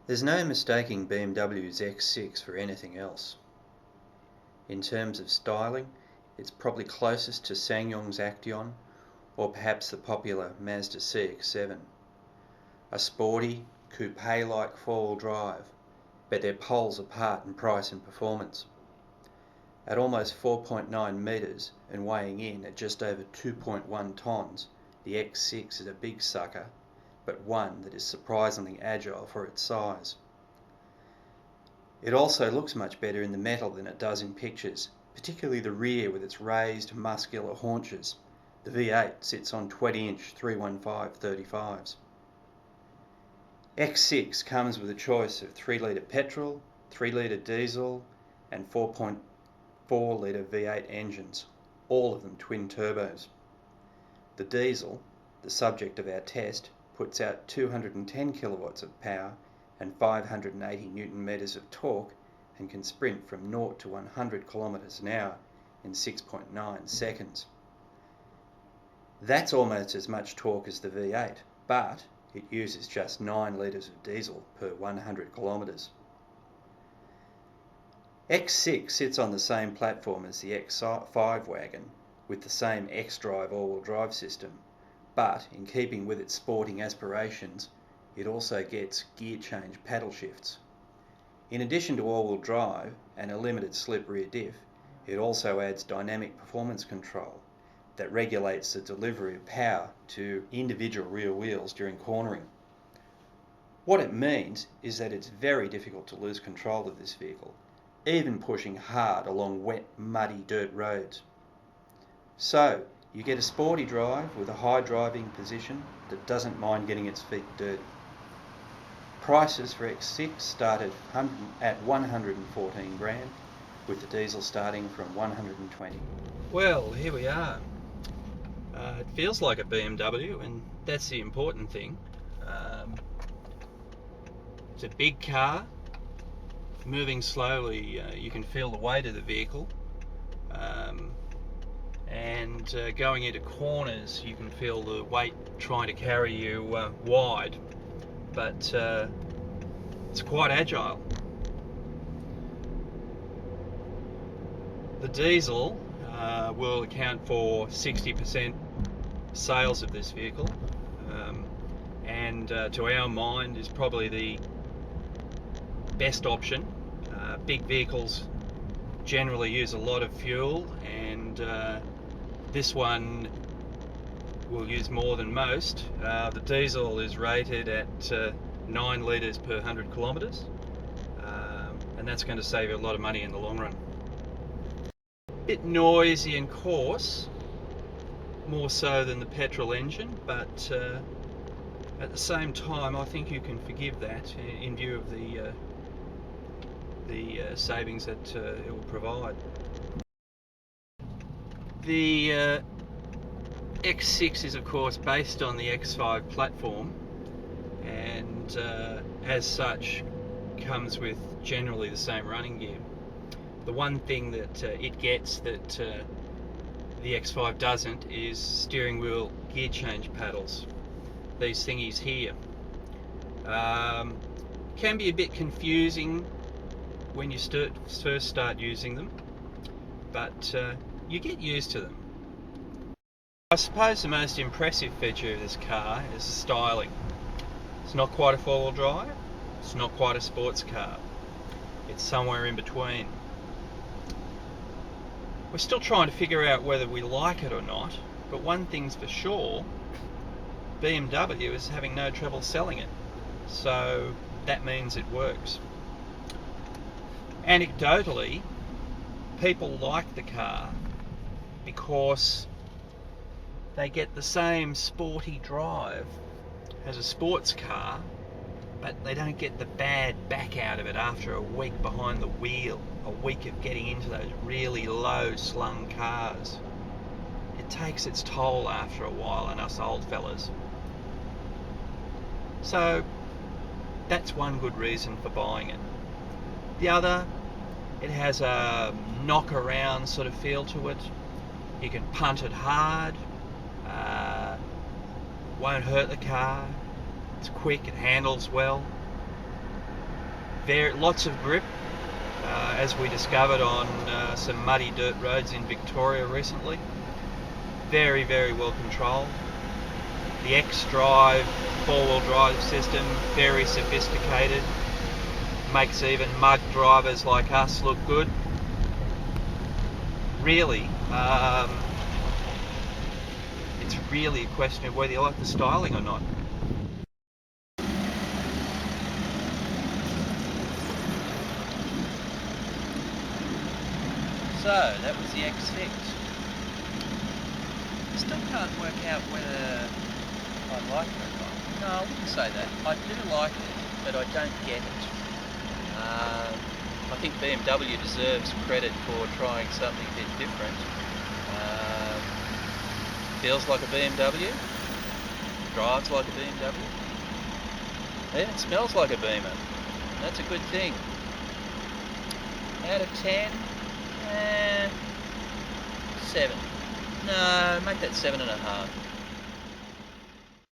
There's no mistaking BMW's X6 for anything else. In terms of styling, it's probably closest to SsangYong's Action or perhaps the popular Mazda CX-7. A sporty, coupe-like four-wheel drive, but they're poles apart in price and performance. At almost 4.9 metres and weighing in at just over 2.1 tonnes, the X6 is a big sucker, but one that is surprisingly agile for its size. It also looks much better in the metal than it does in pictures, particularly the rear with its raised, muscular haunches. The V8 sits on 20-inch 315/35s. X6 comes with a choice of 3-litre petrol, 3-litre diesel and 4.4-litre V8 engines, all of them twin turbos. The diesel, the subject of our test, puts out 210 kilowatts of power and 580 newton meters of torque and can sprint from 0 to 100 kilometers an hour in 6.9 seconds. That's almost as much torque as the V8, but it uses just 9 litres of diesel per 100 kilometres. X6 sits on the same platform as the X5 wagon with the same X-Drive all-wheel drive system, but in keeping with its sporting aspirations, it also gets gear change paddle shifts. In addition to all-wheel drive and a limited slip rear diff, it also adds dynamic performance control that regulates the delivery of power to individual rear wheels during cornering. What it means is that it's very difficult to lose control of this vehicle, even pushing hard along wet, muddy dirt roads. So, you get a sporty drive with a high driving position that doesn't mind getting its feet dirty. Prices for X6 start at 114 grand, with the diesel starting from 120. Well, here we are. It feels like a BMW, and that's the important thing. It's a big car, moving slowly. You can feel the weight of the vehicle, and going into corners you can feel the weight trying to carry you wide, but it's quite agile. The diesel will account for 60% sales of this vehicle, and to our mind is probably the best option. Big vehicles generally use a lot of fuel, and this one will use more than most. The diesel is rated at 9 litres per 100 kilometres, and that's going to save you a lot of money in the long run. Bit noisy and coarse, more so than the petrol engine, but at the same time I think you can forgive that in view of the savings that it will provide. The X6 is of course based on the X5 platform, and as such comes with generally the same running gear. The one thing that it gets that the X5 doesn't is steering wheel gear change paddles. These thingies here can be a bit confusing when you first start using them, but you get used to them. I suppose the most impressive feature of this car is the styling. It's not quite a four-wheel drive, it's not quite a sports car, it's somewhere in between. We're still trying to figure out whether we like it or not, but one thing's for sure, BMW is having no trouble selling it, so that means it works. Anecdotally, people like the car because they get the same sporty drive as a sports car, but they don't get the bad back out of it after a week behind the wheel, a week of getting into those really low slung cars. It takes its toll after a while on us old fellas. So that's one good reason for buying it. The other, it has a knock around sort of feel to it. You can punt it hard, won't hurt the car, it's quick, it handles well. Lots of grip, as we discovered on some muddy dirt roads in Victoria recently. Very, very well controlled. The X-Drive four-wheel drive system, very sophisticated, makes even mud drivers like us look good. Really, it's really a question of whether you like the styling or not. So, that was the X6. I still can't work out whether I like it or not. No, I wouldn't say that. I do like it, but I don't get it. I think BMW deserves credit for trying something a bit different. Feels like a BMW, drives like a BMW, even smells like a Beamer. That's a good thing. Out of 10, 7. No, make that 7.5.